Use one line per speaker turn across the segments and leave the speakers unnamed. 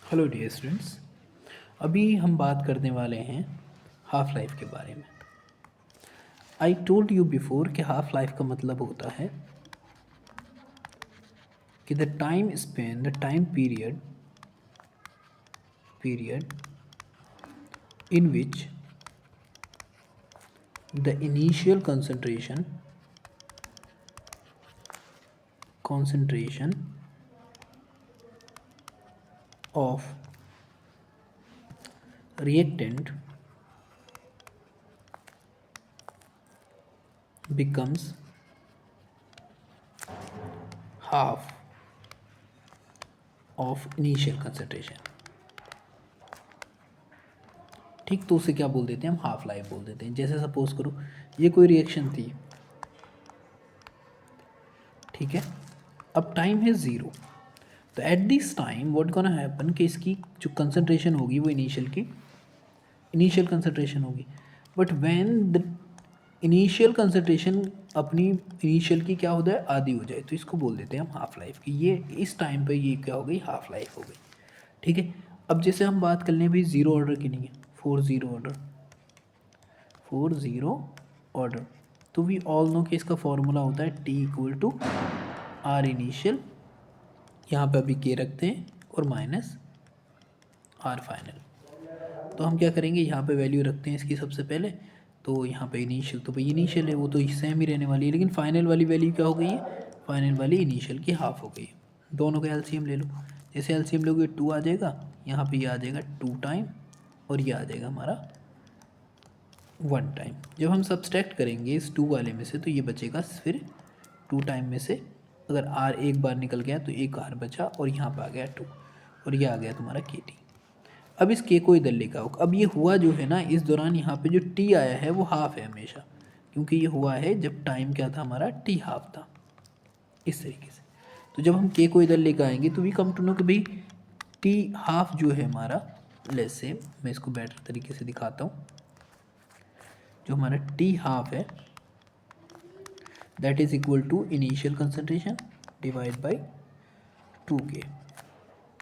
Hello dear students. अभी हम बात करने वाले हैं हाफ लाइफ के बारे में। आई टोल्ड यू बिफोर कि हाफ लाइफ का मतलब होता है कि the time Spain the time period in which the initial concentration of reactant becomes half of initial concentration। ठीक, तो उसे क्या बोल देते हैं हम? हाफ लाइफ बोल देते हैं। जैसे सपोज करो ये कोई रिएक्शन थी, ठीक है, अब टाइम है ज़ीरो। तो at this time what gonna happen कि इसकी जो कंसंट्रेशन होगी वो इनिशियल कंसंट्रेशन होगी। But when the initial concentration अपनी इनिशियल की क्या हो जाए, आधी हो जाए, तो इसको बोल देते हैं हम हाफ लाइफ की। ये इस टाइम पे ये क्या हो गई, हाफ लाइफ हो गई। ठीक है, अब जैसे हम बात कर लें भाई ज़ीरो ऑर्डर की नहीं है, 4 0 ऑर्डर, तो वी ऑल नो कि इसका फॉर्मूला होता है T equal to R initial, यहाँ पे अभी के रखते हैं, और माइनस आर फाइनल। तो हम क्या करेंगे, यहाँ पे वैल्यू रखते हैं इसकी सबसे पहले। तो यहाँ पे इनिशियल, तो भाई इनिशियल है वो तो सेम ही रहने वाली है, लेकिन फाइनल वाली वैल्यू क्या हो गई है, फाइनल वाली इनिशियल की हाफ हो गई है। दोनों का एलसीएम ले लो। जैसे एलसीएम लोगे 2 आ जाएगा, यहाँ पे ये आ जाएगा 2 टाइम, और ये आ जाएगा हमारा 1 टाइम। जब हम सब्सट्रैक्ट करेंगे इस 2 वाले में से, तो ये बचेगा फिर 2 टाइम में से अगर आर एक बार निकल गया तो एक आर बचा, और यहाँ पे आ गया 2, और ये आ गया तुम्हारा के टी। अब इस के को इधर लेकर आओ। अब ये हुआ जो है ना, इस दौरान यहाँ पे जो टी आया है वो हाफ है हमेशा, क्योंकि ये हुआ है जब टाइम क्या था हमारा, टी हाफ था, इस तरीके से। तो जब हम के को इधर लेकर आएंगे तो वी कम टू नो कि भाई टी हाफ जो है हमारा, लेट्स से मैं इसको बेटर तरीके से दिखाता हूँ। जो हमारा टी हाफ है that is equal to initial concentration divide by 2 के,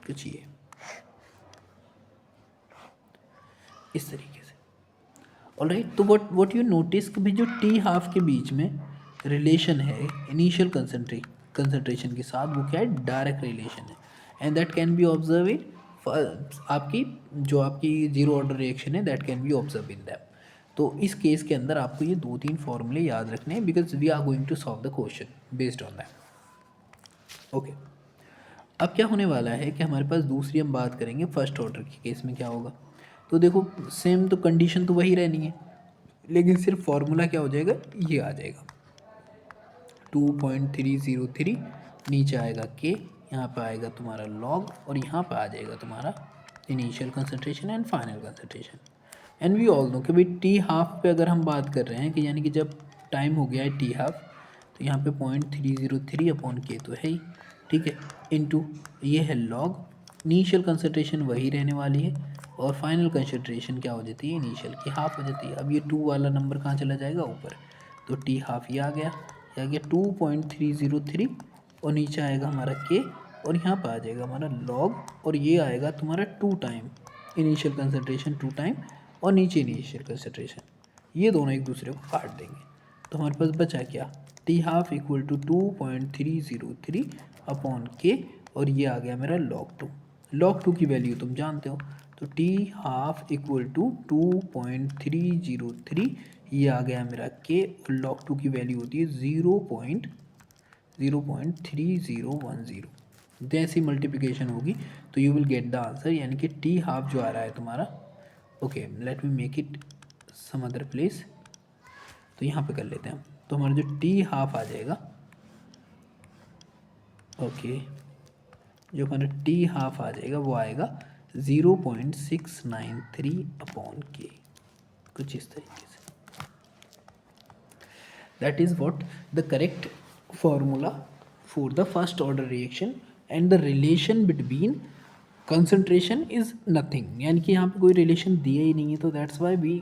कुछ ये इस तरीके से। ऑलराइट, तो व्हाट यू नोटिस कि भाई जो टी हाफ के बीच में रिलेशन है इनिशियल कंसंट्रेशन के साथ, वो क्या है, डायरेक्ट रिलेशन है। And that can be observe in आपकी जीरो ऑर्डर रिएक्शन है, that can be observe in them. तो इस केस के अंदर आपको ये 2-3 फॉर्मूले याद रखने हैं, because we are going to solve the question based on that. Okay, अब क्या होने वाला है कि हमारे पास दूसरी हम बात करेंगे फर्स्ट ऑर्डर के केस में क्या होगा। तो देखो सेम तो कंडीशन तो वही रहनी है, लेकिन सिर्फ फॉर्मूला क्या हो जाएगा, ये आ जाएगा 2.303, नीचे आएगा के, यहाँ पे आएगा तुम्हारा लॉग, और यहाँ पे आ जाएगा तुम्हारा initial concentration and final concentration. And we all know कि भाई टी हाफ पे अगर हम बात कर रहे हैं कि यानी कि जब टाइम हो गया है टी हाफ, तो यहाँ पे 0.303 अपॉन के तो है ही, ठीक है, इनटू ये है लॉग, इनिशियल कंसंट्रेशन वही रहने वाली है, और फाइनल कंसंट्रेशन क्या हो जाती है, इनिशियल की हाफ हो जाती है। अब ये 2 वाला नंबर कहाँ चला जाएगा, ऊपर, तो टी हाफ ये आ गया, ये आ गया 2.303, और नीचे आएगा हमारा के, और यहाँ पर आ जाएगा हमारा लॉग, और ये आएगा तुम्हारा 2 टाइम इनिशियल कंसंट्रेशन, 2 टाइम, और नीचे इनिशियल कंसंट्रेशन, ये दोनों एक दूसरे को काट देंगे। तो हमारे पास बचा क्या, T half equal to 2.303 upon K, और ये आ गया मेरा लॉग टू की वैल्यू तुम जानते हो, तो टी हाफ इक्वल टू 2.303, ये आ गया मेरा के, और लॉग टू की वैल्यू होती है 0.3010। जैसी मल्टीप्लिकेशन होगी तो you will get the answer, यानी कि टी हाफ जो आ रहा है तुम्हारा, okay let me make it some other place, तो यहाँ पे कर लेते हैं हम। तो हमारा जो टी हाफ आ जाएगा, ओके, जो हमारा टी हाफ आ जाएगा वो आएगा 0.693 अपॉन के, कुछ इस तरीके से। That is what the correct formula for the first order reaction, and the relation between concentration is nothing, यानी कि यहाँ पे कोई रिलेशन दिया ही नहीं है, तो that's why we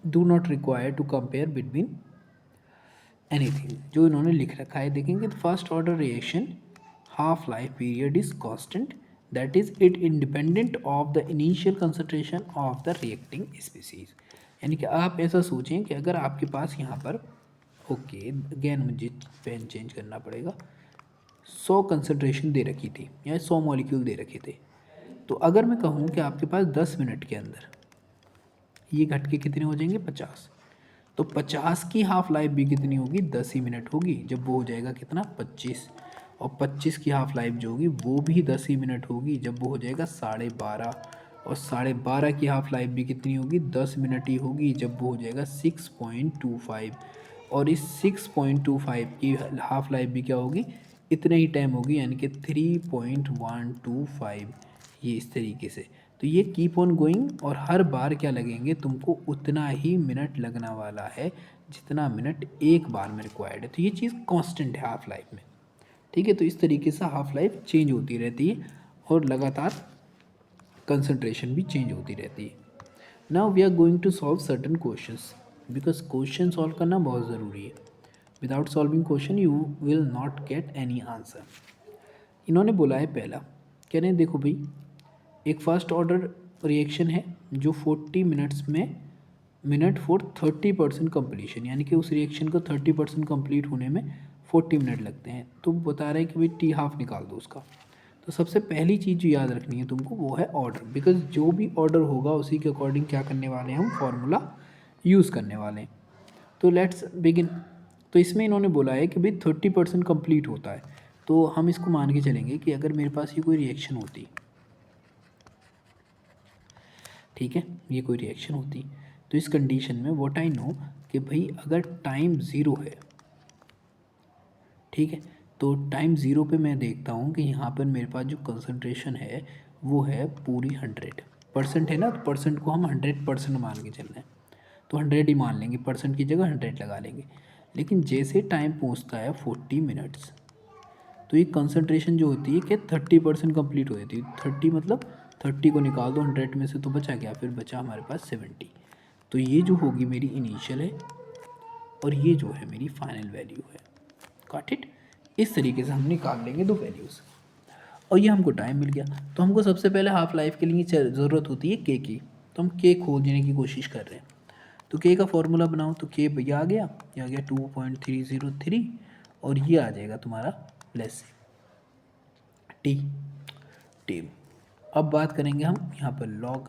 do not require to compare between anything. जो इन्होंने लिख रखा है देखेंगे, तो first order reaction half life period is constant, that is it independent of the initial concentration of the reacting species. यानी कि आप ऐसा सोचें कि अगर आपके पास यहाँ पर ओके अगेन मुझे पेन चेंज करना पड़ेगा, 100 कंसंट्रेशन दे रखी थी या 100 मॉलिक्यूल दे रखे थे, तो अगर मैं कहूँ कि आपके पास 10 मिनट के अंदर ये घट के कितने हो जाएंगे 50, तो 50 की हाफ लाइफ भी कितनी होगी 10 ही मिनट होगी, जब वो हो जाएगा कितना 25, और 25 की हाफ लाइफ जो होगी वो भी 10 ही मिनट होगी, जब वो हो जाएगा 12.5, और 12.5 की हाफ लाइफ भी कितनी होगी 10 मिनट ही होगी, जब वो हो जाएगा 6.25, और इस 6.25 की हाफ लाइफ भी क्या होगी इतने ही टाइम होगी, यानी कि 3.125, ये इस तरीके से। तो ये कीप ऑन गोइंग, और हर बार क्या लगेंगे तुमको उतना ही मिनट लगने वाला है जितना मिनट एक बार में रिक्वायर्ड है। तो ये चीज़ कांस्टेंट है हाफ लाइफ में, ठीक है। तो इस तरीके से हाफ लाइफ चेंज होती रहती है और लगातार कंसंट्रेशन भी चेंज होती रहती है। Now we are going to solve certain questions, because question solve करना बहुत ज़रूरी है। Without solving question you will not get any answer. इन्होंने बोला है पहला, कह रहे हैं देखो भाई एक फर्स्ट ऑर्डर रिएक्शन है जो 40 मिनट्स में मिनट फॉर 30% कम्प्लीशन, यानी कि उस रिएक्शन को 30% कंप्लीट होने में 40 मिनट लगते हैं। तो बता रहे हैं कि भाई टी हाफ निकाल दो उसका। तो सबसे पहली चीज़ जो याद रखनी है तुमको वो है ऑर्डर, बिकॉज जो भी ऑर्डर होगा उसी के अकॉर्डिंग क्या करने वाले हैं हम फॉर्मूला यूज़ करने वाले हैं। तो लेट्स बिगिन। तो इसमें इन्होंने बोला है कि भाई 30% कम्प्लीट होता है, तो हम इसको मान के चलेंगे कि अगर मेरे पास ये कोई रिएक्शन होती, ठीक है, ये कोई रिएक्शन होती, तो इस कंडीशन में व्हाट आई नो कि भाई अगर टाइम ज़ीरो है, ठीक है, तो टाइम ज़ीरो पे मैं देखता हूँ कि यहाँ पर मेरे पास जो कंसंट्रेशन है वो है पूरी 100% है ना, तो परसेंट को हम 100% मान के चल रहे हैं, तो 100 ही मान लेंगे, परसेंट की जगह 100 लगा लेंगे। लेकिन जैसे टाइम पहुँचता है 40 मिनट्स, तो ये कंसंट्रेशन जो होती है कि 30% कंप्लीट हो जाती है। 30 मतलब 30 को निकाल दो 100 में से, तो बचा क्या, फिर बचा हमारे पास 70। तो ये जो होगी मेरी इनिशियल है और ये जो है मेरी फाइनल वैल्यू है। Got it. इस तरीके से हम निकाल लेंगे दो वैल्यूज़, और ये हमको टाइम मिल गया। तो हमको सबसे पहले हाफ लाइफ के लिए ज़रूरत होती है के की, तो हम के खोजने की कोशिश कर रहे हैं। तो के का फॉर्मूला बनाओ, तो के भैया आ गया, ये आ गया 2.303, और ये आ जाएगा तुम्हारा लेस टी टी। अब बात करेंगे हम यहाँ पर लॉग,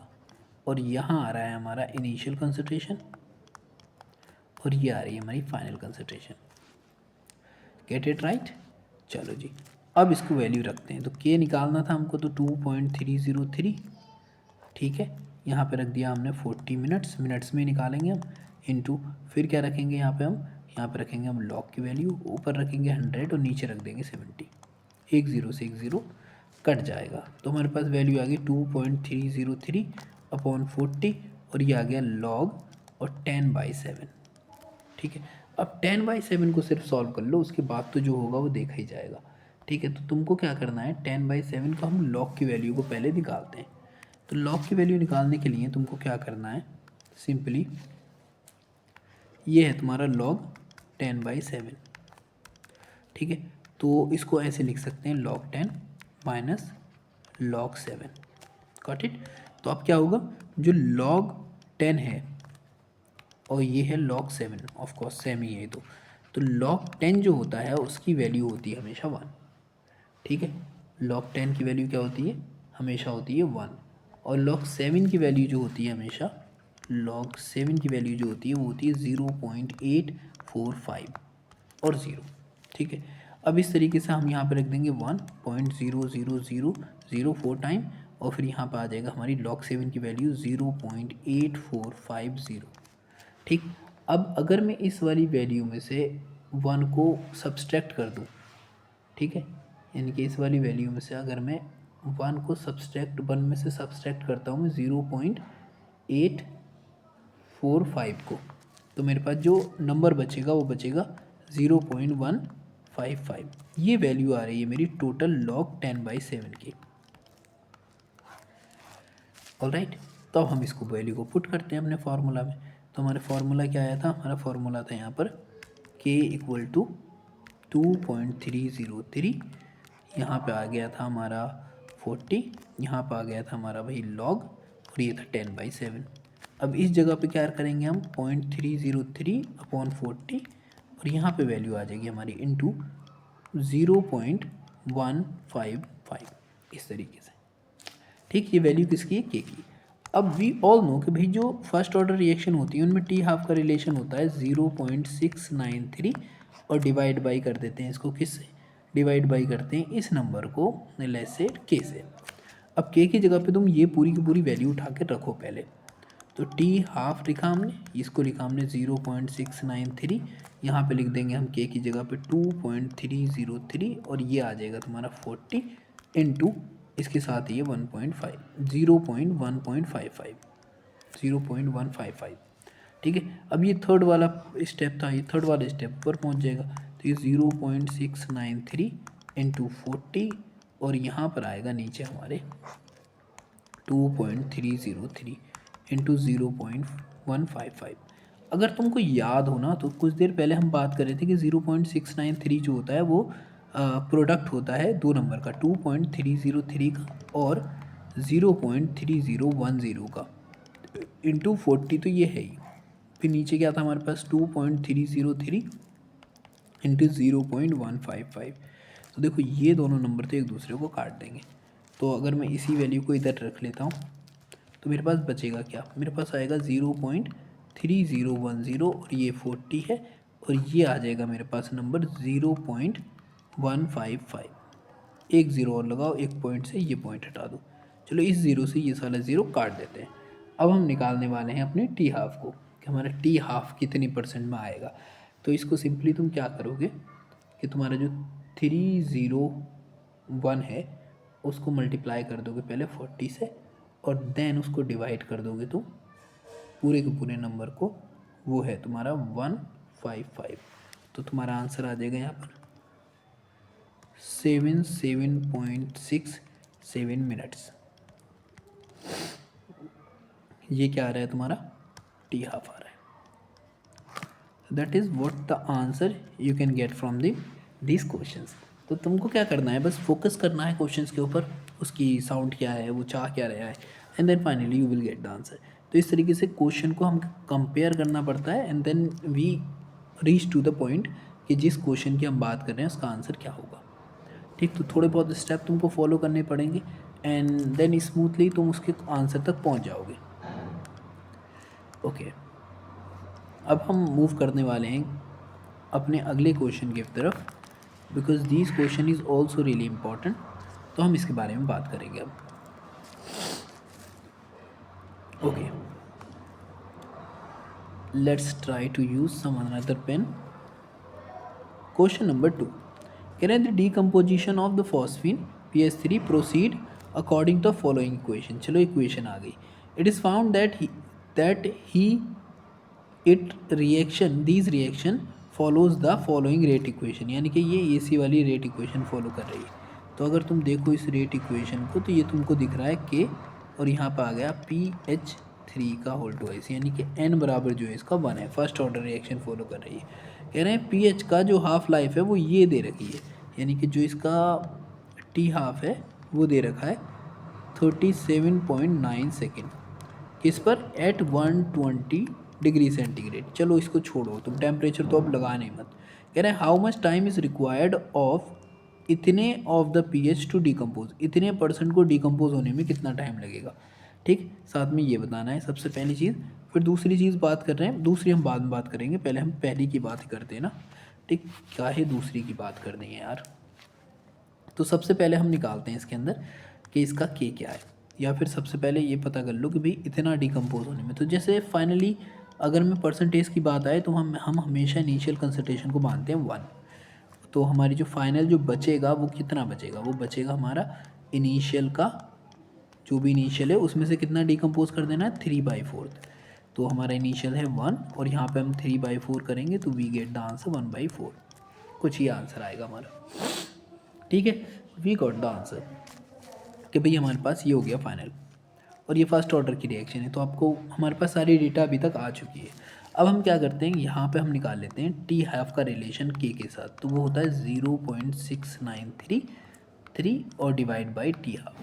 और यहाँ आ रहा है हमारा इनिशियल कंसंट्रेशन, और ये आ रही है हमारी final concentration. Get it right. चलो जी, अब इसको वैल्यू रखते हैं। तो के निकालना था हमको, तो 2.303, ठीक है, यहाँ पे रख दिया हमने 40 मिनट्स में निकालेंगे हम, इनटू फिर क्या रखेंगे यहाँ पे हम, यहाँ पे रखेंगे हम लॉग की वैल्यू, ऊपर रखेंगे 100 और नीचे रख देंगे 70। एक ज़ीरो से एक ज़ीरो कट जाएगा, तो हमारे पास वैल्यू आ गई 2.303 अपॉन 40, और ये आ गया लॉग और 10/7, ठीक है। अब 10/7 को सिर्फ सॉल्व कर लो, उसके बाद तो जो होगा वो देखा ही जाएगा, ठीक है। तो तुमको क्या करना है, 10/7 का हम लॉग की वैल्यू को पहले निकालते हैं। तो लॉग की वैल्यू निकालने के लिए तुमको क्या करना है, सिंपली ये है तुम्हारा लॉग 10/7, ठीक है। तो इसको ऐसे लिख सकते हैं log 10 minus log 7। Got it. तो अब क्या होगा, जो लॉग 10 है और ये है log 7, ऑफ कोर्स सेम ही है। तो log 10 जो होता है उसकी वैल्यू होती है हमेशा 1, ठीक है। log 10 की वैल्यू क्या होती है, हमेशा होती है 1, और log 7 की वैल्यू जो होती है हमेशा, log 7 की वैल्यू जो होती है वो होती है 0.845 और 0, ठीक है। अब इस तरीके से हम यहाँ पे रख देंगे 1.00004 टाइम, और फिर यहाँ पे आ जाएगा हमारी log 7 की वैल्यू 0.8450, ठीक। अब अगर मैं इस वाली वैल्यू में से 1 को सब्सट्रैक्ट कर दूँ, ठीक है, यानी कि इस वाली वैल्यू में से अगर मैं 1 को सब्सट्रैक्ट 1 में से सब्सट्रैक्ट करता हूँ मैं 0.845 को, तो मेरे पास जो नंबर बचेगा वो बचेगा 0.155। ये वैल्यू आ रही है मेरी टोटल लॉग 10/7 की। ऑलराइट, तो अब हम इसको वैल्यू को पुट करते हैं अपने फार्मूला में। तो हमारा फार्मूला क्या आया था, हमारा फार्मूला था यहाँ पर k इक्वल टू 2.303, यहाँ पे आ गया था हमारा 40, यहाँ पर आ गया था हमारा भाई log और ये था 10/7। अब इस जगह पे क्या करेंगे हम 0.303/40 और यहाँ पे वैल्यू आ जाएगी हमारी इंटू 0.155 इस तरीके से। ठीक, ये वैल्यू किसकी है, के की। अब वी ऑल नो कि भाई जो फर्स्ट ऑर्डर रिएक्शन होती है उनमें टी हाफ का रिलेशन होता है 0.693 और डिवाइड बाई कर देते हैं इसको, किससे डिवाइड बाई करते हैं इस नंबर को लेट्स से के से। अब के की जगह पे तुम ये पूरी की पूरी वैल्यू उठा के रखो पहले। तो टी हाफ लिखा हमने, इसको लिखा हमने 0.693, यहाँ पे लिख देंगे हम के की जगह पे 2.303 और ये आ जाएगा तुम्हारा 40 इंटू इसके साथ ये 0.155। ठीक है, अब ये थर्ड वाला स्टेप था, ये थर्ड वाले स्टेप पर पहुँच जाएगा। तो ये 0.693 इंटू 40 और यहाँ पर आएगा नीचे हमारे 2.303 इंटू 0.155। अगर तुमको याद हो ना तो कुछ देर पहले हम बात कर रहे थे कि 0.693 जो होता है वो प्रोडक्ट होता है दो नंबर का, 2.303 का और 0.3010 का इंटू 40, तो ये है ही। फिर नीचे क्या था हमारे पास 2.303 इंटू 0.155। तो देखो ये दोनों नंबर तो एक दूसरे को काट देंगे। तो अगर मैं इसी वैल्यू को इधर रख लेता हूँ तो मेरे पास बचेगा क्या, मेरे पास आएगा 0.3010 और ये 40 है और ये आ जाएगा मेरे पास नंबर 0.155। एक ज़ीरो और लगाओ, एक पॉइंट से ये पॉइंट हटा दो। चलो इस ज़ीरो से ये सारा ज़ीरो काट देते हैं। अब हम निकालने वाले हैं अपने टी हाफ को कि हमारा टी हाफ कितनी परसेंट में आएगा। तो इसको सिंपली तुम क्या करोगे कि तुम्हारा जो 301 है उसको मल्टीप्लाई कर दोगे पहले 40 से और देन उसको डिवाइड कर दोगे तो पूरे के पूरे नंबर को, वो है तुम्हारा 155। तो तुम्हारा आंसर आ जाएगा यहाँ पर 77.67 मिनट्स। ये क्या आ रहा है तुम्हारा, टी हाफ आ रहा है। That is what the answer you can get from this questions. तो तुमको क्या करना है, बस फोकस करना है क्वेश्चंस के ऊपर, उसकी साउंड क्या है, वो चाह क्या रहा है, and then finally you will get the answer. तो इस तरीके से क्वेश्चन को हम कंपेयर करना पड़ता है and then we reach to the point कि जिस क्वेश्चन की हम बात कर रहे हैं उसका आंसर क्या होगा। ठीक, तो थोड़े बहुत स्टेप तुमको फॉलो करने पड़ेंगे एंड देन स्मूथली तुम उसके आंसर तक पहुंच जाओगे। ओके, अब हम मूव करने वाले हैं अपने अगले क्वेश्चन की तरफ, because this question is also really important. तो हम इसके बारे में बात करेंगे अब। Okay, let's try to use some another pen. Question number 2, can the decomposition of the phosphine PS3 proceed according to the following equation। चलो इक्वेशन आ गई। It is found that these reaction follows the following rate equation, यानी कि ये AC वाली rate equation follow कर रही है। तो अगर तुम देखो इस रेट इक्वेशन को तो ये तुमको दिख रहा है K और यहाँ पर आ गया PH3 का होल ट्वाइस, यानी कि N बराबर जो है इसका 1 है, फर्स्ट ऑर्डर रिएक्शन फॉलो कर रही है। कह रहे हैं पीएच का जो हाफ लाइफ है वो ये दे रखी है, यानी कि जो इसका टी हाफ है वो दे रखा है 37.9 सेकेंड, किस पर, एट 120 डिग्री सेंटीग्रेड। चलो इसको छोड़ो तुम, टेम्परेचर तो अब लगा नहीं मत। कह रहे हैं how much time is required of इतने of the pH to decompose, इतने परसेंट को डिकम्पोज होने में कितना टाइम लगेगा। ठीक, साथ में ये बताना है सबसे पहली चीज़। फिर दूसरी चीज़ बात कर रहे हैं, दूसरी हम बाद में बात करेंगे, पहले हम पहली की बात करते हैं ना। ठीक, क्या है दूसरी की बात करनी है यार। तो सबसे पहले हम निकालते हैं इसके अंदर कि इसका के क्या है, या फिर सबसे पहले ये पता कर लो कि भाई इतना डिकम्पोज होने में। तो जैसे फाइनली अगर मैं परसेंटेज की बात आए तो हम हमेशा इनिशियल कंसंट्रेशन को मानते हैं 1। तो हमारी जो फाइनल जो बचेगा वो कितना बचेगा, वो बचेगा हमारा इनिशियल का, जो भी इनिशियल है उसमें से कितना डिकम्पोज कर देना है 3/4। तो हमारा इनिशियल है 1 और यहाँ पे हम 3/4 करेंगे तो वी गेट द आंसर 1/4। कुछ ही आंसर आएगा हमारा। ठीक है, वी गॉट द आंसर कि भाई हमारे पास ये हो गया फाइनल, और ये फर्स्ट ऑर्डर की रिएक्शन है। तो आपको हमारे पास सारी डेटा अभी तक आ चुकी है। अब हम क्या करते हैं, यहाँ पे हम निकाल लेते हैं टी हाफ का रिलेशन के साथ। तो वो होता है 0.6933 और डिवाइड बाई टी हाफ।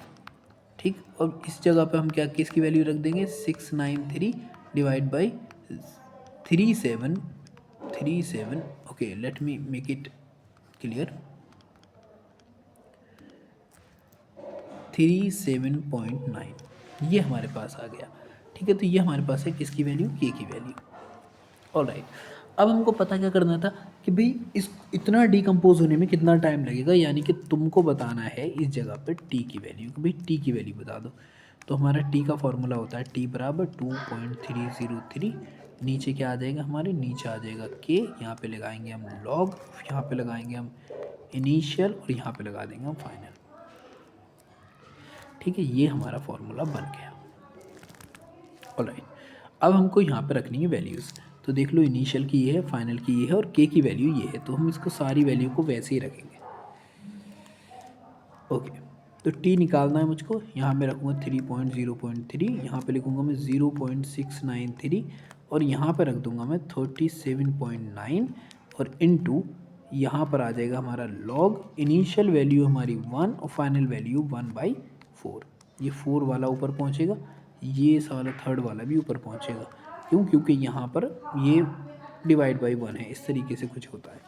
ठीक। और इस जगह पे हम क्या किसकी वैल्यू रख देंगे 693 divide by 3737। Okay, let me make it clear. 37.9 ये हमारे पास आ गया। ठीक है, तो ये हमारे पास है किसकी वैल्यू, के की वैल्यू। ऑलराइट, अब हमको पता क्या करना था कि भाई इस इतना डिकम्पोज होने में कितना टाइम लगेगा, यानी कि तुमको बताना है इस जगह पे टी की वैल्यू, कि भाई टी की वैल्यू बता दो। तो हमारा टी का फॉर्मूला होता है टी बराबर 2.303। नीचे क्या आ जाएगा हमारे, नीचे आ जाएगा के, यहाँ पे लगाएंगे हम लॉग, यहाँ पे लगाएंगे हम इनिशियल और यहाँ पे लगा देंगे हम फाइनल। ठीक है, ये हमारा फॉर्मूला बन गया। ऑलराइट, अब हमको यहाँ पे रखनी है वैल्यूज़। तो देख लो, इनिशियल की ये है, फाइनल की ये है और के की वैल्यू ये है, तो हम इसको सारी वैल्यू को वैसे ही रखेंगे। ओके, तो टी निकालना है मुझको। यहाँ मैं रखूँगा 3.0.3, यहाँ पे लिखूँगा मैं 0.693 और यहाँ पे रख दूँगा मैं 37.9 और इनटू यहाँ पर आ जाएगा हमारा लॉग। इनिशियल वैल्यू हमारी 1 और फाइनल वैल्यू 1/4। ये 4 वाला ऊपर पहुँचेगा, ये वाला थर्ड वाला भी ऊपर पहुँचेगा। क्यों? क्योंकि यहाँ पर ये डिवाइड बाई 1 है, इस तरीके से कुछ होता है।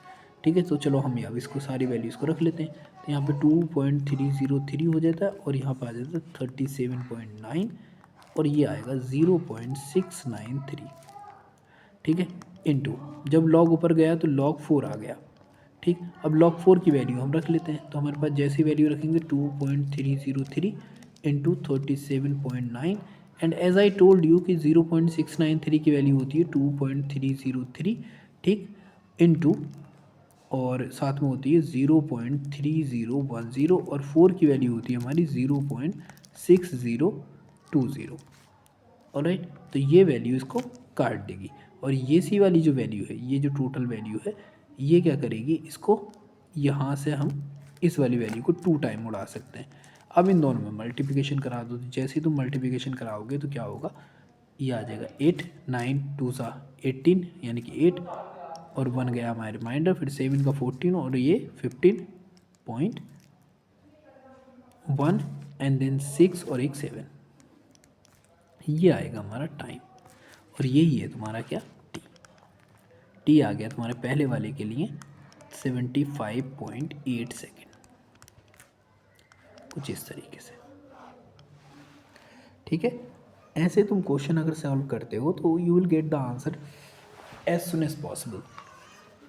ठीक है, तो चलो हम अब इसको सारी वैल्यूज़ को रख लेते हैं। तो यहाँ पे 2.303 हो जाता है और यहाँ पर आ जाता है 37.9 और ये आएगा 0.693। ठीक है, इनटू जब लॉग ऊपर गया तो log 4 आ गया। ठीक, अब log 4 की वैल्यू हम रख लेते हैं। तो हमारे पास जैसी वैल्यू रखेंगे 2.303 into 37.9 and as I told you कि 0.693 की वैल्यू होती है 2.303। ठीक, इनटू और साथ में होती है 0.3010 और 4 की वैल्यू होती है हमारी 0.6020। ऑलराइट, तो ये वैल्यू इसको काट देगी और ये सी वाली जो वैल्यू है, ये जो टोटल वैल्यू है, ये क्या करेगी, इसको यहाँ से हम इस वाली वैल्यू को 2 टाइम उड़ा सकते हैं। अब इन दोनों में मल्टीप्लिकेशन करा दो, तो जैसे ही तुम मल्टीप्लिकेशन कराओगे तो क्या होगा, ये आ जाएगा 8 9 2 18 यानी कि 8 और 1 गया हमारा रिमाइंडर, फिर 7 का 14 और ये 15.1 एंड देन 6 और एक 7, ये आएगा हमारा टाइम। और यही है तुम्हारा क्या, टी। टी आ गया तुम्हारे पहले वाले के लिए 75.8 सेकेंड, कुछ इस तरीके से। ठीक है, ऐसे तुम क्वेश्चन अगर सॉल्व करते हो तो you will get the answer as soon as possible,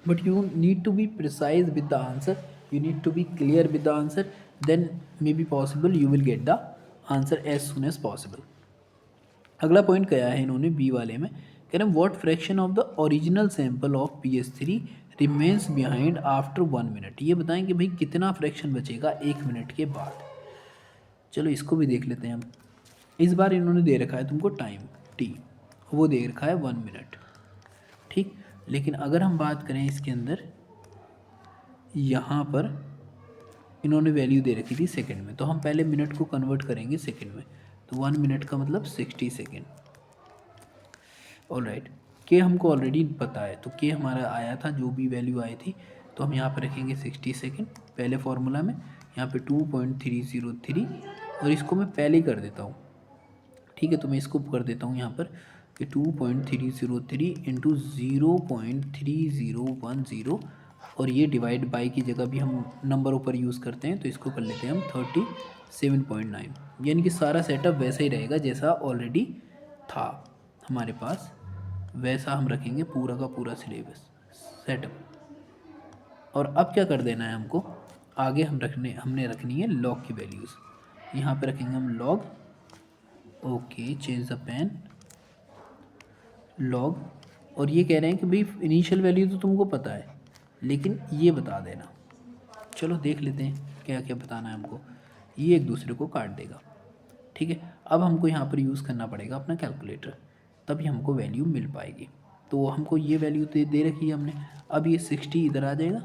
but you need to be precise with the answer, you need to be clear with the answer, then maybe possible you will get the answer as soon as possible. अगला point क्या है इन्होंने B वाले में, कह रहे हैं what fraction of the original sample of PS3 remains behind after 1 minute. ये बताएं कि भाई कितना फ्रैक्शन बचेगा 1 मिनट के बाद। चलो इसको भी देख लेते हैं हम। इस बार इन्होंने दे रखा है तुमको टाइम टी, वो दे रखा है 1 मिनट। ठीक, लेकिन अगर हम बात करें इसके अंदर, यहाँ पर इन्होंने वैल्यू दे रखी थी सेकंड में, तो हम पहले मिनट को कन्वर्ट करेंगे सेकंड में। तो 1 मिनट का मतलब 60 सेकेंड। ऑलराइट, के हमको ऑलरेडी पता है, तो के हमारा आया था, जो भी वैल्यू आई थी, तो हम यहाँ पर रखेंगे 60 सेकेंड पहले फॉर्मूला में। यहाँ पे 2.303 और इसको मैं पहले ही कर देता हूँ। ठीक है, तो मैं इसको कर देता हूँ यहाँ पर कि 2.303 इंटू 0.3010 और ये डिवाइड बाई की जगह भी हम नंबर ऊपर यूज़ करते हैं, तो इसको कर लेते हैं हम 37.9, यानी कि सारा सेटअप वैसा ही रहेगा जैसा ऑलरेडी था हमारे पास, वैसा हम रखेंगे पूरा का पूरा सिलेबस सेटअप। और अब क्या कर देना है हमको, आगे हमने रखनी है लॉग की वैल्यूज़। यहाँ पे रखेंगे हम log, okay change the pen, log. और ये कह रहे हैं कि भाई इनिशियल वैल्यू तो तुमको पता है, लेकिन ये बता देना। चलो देख लेते हैं क्या क्या बताना है हमको। ये एक दूसरे को काट देगा। ठीक है, अब हमको यहाँ पर यूज़ करना पड़ेगा अपना कैलकुलेटर, तभी हमको वैल्यू मिल पाएगी। तो हमको ये वैल्यू दे रखी है हमने। अब ये 60 इधर आ जाएगा,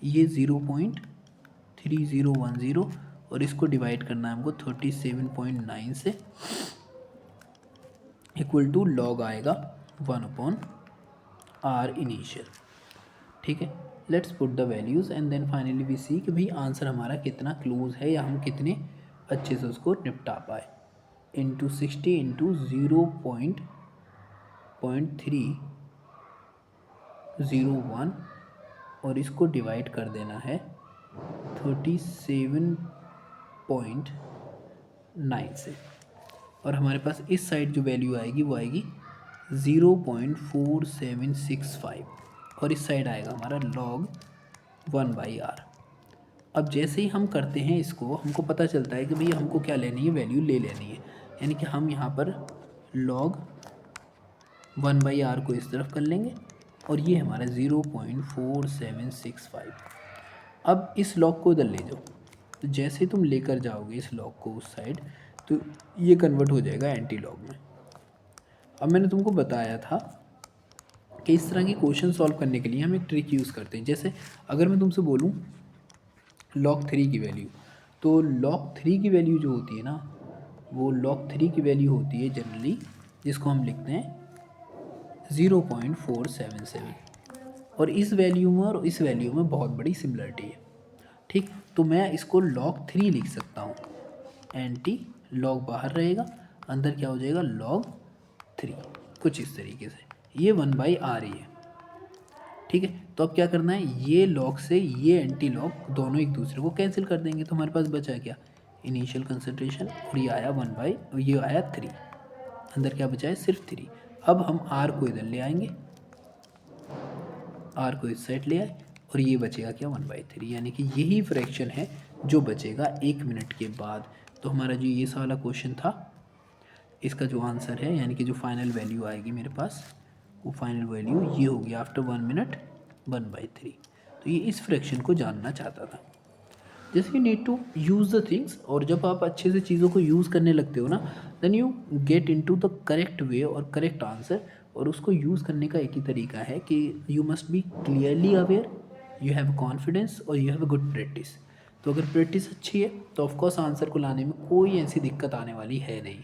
ये 0.3010 और इसको डिवाइड करना है हमको 37.9 से, इक्वल टू लॉग आएगा 1/r इनिशियल। ठीक है, let's put the values and then finally we see कि भाई आंसर हमारा कितना क्लोज है या हम कितने अच्छे से उसको निपटा पाए। इंटू 60 इंटू 0.301 और इसको डिवाइड कर देना है 37.9 से, और हमारे पास इस साइड जो वैल्यू आएगी वो आएगी 0.4765 और इस साइड आएगा हमारा log 1/r। अब जैसे ही हम करते हैं इसको, हमको पता चलता है कि भैया हमको क्या लेनी है, वैल्यू ले लेनी है। यानी कि हम यहाँ पर log 1/r को इस तरफ कर लेंगे और ये हमारा 0.4765। अब इस लॉग को इधर ले जाओ, तो जैसे ही तुम लेकर जाओगे इस लॉग को उस साइड, तो ये कन्वर्ट हो जाएगा एंटी लॉग में। अब मैंने तुमको बताया था कि इस तरह की क्वेश्चन सॉल्व करने के लिए हम एक ट्रिक यूज़ करते हैं। जैसे अगर मैं तुमसे बोलूँ log 3 की वैल्यू, तो log 3 की वैल्यू जो होती है ना, वो log 3 की वैल्यू होती है जनरली, जिसको हम लिखते हैं 0.477, और इस वैल्यू में और इस वैल्यू में बहुत बड़ी सिमिलरिटी है। ठीक, तो मैं इसको log 3 लिख सकता हूँ। एंटी लॉग बाहर रहेगा, अंदर क्या हो जाएगा log 3, कुछ इस तरीके से। ये 1/r ही है। ठीक है, तो अब क्या करना है, ये लॉग से ये एंटी लॉग दोनों एक दूसरे को कैंसिल कर देंगे, तो हमारे पास बचा क्या, इनिशियल कंसंट्रेशन, और ये आया 1/, ये आया 3, अंदर क्या बचा है, सिर्फ 3। अब हम r को इधर ले आएंगे, r को इस साइड ले आए, और ये बचेगा क्या 1/3, यानी कि यही फ्रैक्शन है जो बचेगा 1 मिनट के बाद। तो हमारा जो ये वाला क्वेश्चन था, इसका जो आंसर है, यानी कि जो फाइनल वैल्यू आएगी मेरे पास, वो फाइनल वैल्यू ये होगी आफ्टर 1 मिनट 1/3। तो ये इस फ्रैक्शन को जानना चाहता था। जैसे you need to use the things, और जब आप अच्छे से चीज़ों को यूज़ करने लगते हो ना, then you get into the correct way और करेक्ट आंसर। और उसको यूज़ करने का एक ही तरीका है कि you must be clearly aware, you have confidence और you have a good practice. तो अगर प्रैक्टिस अच्छी है तो ऑफकोर्स आंसर को लाने में कोई ऐसी दिक्कत आने वाली है नहीं।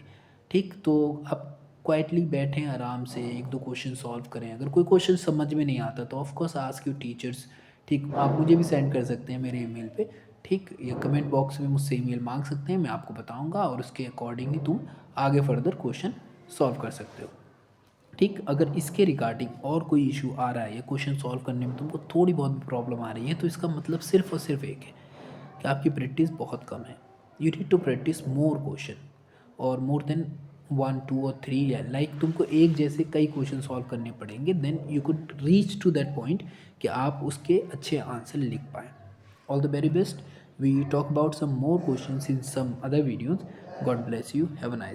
ठीक, तो आप क्वाइटली बैठें, आराम से 1-2 क्वेश्चन सॉल्व करें। अगर कोई क्वेश्चन समझ में नहीं आता तो ऑफकोर्स आस्क योर टीचर्स। ठीक, आप मुझे भी सेंड कर सकते हैं मेरे ईमेल पे, ठीक, या कमेंट बॉक्स में मुझसे ईमेल मांग सकते हैं, मैं आपको बताऊंगा और उसके अकॉर्डिंगली तुम आगे फर्दर क्वेश्चन सॉल्व कर सकते हो। ठीक, अगर इसके रिगार्डिंग और कोई इशू आ रहा है या क्वेश्चन सॉल्व करने में तुमको थोड़ी बहुत प्रॉब्लम आ रही है, तो इसका मतलब सिर्फ और सिर्फ एक है कि आपकी प्रैक्टिस बहुत कम है। You need to practice more question, और मोर देन 1, 2 और 3, लाइक तुमको एक जैसे कई क्वेश्चन सॉल्व करने पड़ेंगे, then you could reach to that point कि आप उसके अच्छे आंसर लिख पाएँ। All the very best. We talk about some more questions in some other videos. God bless you, have a nice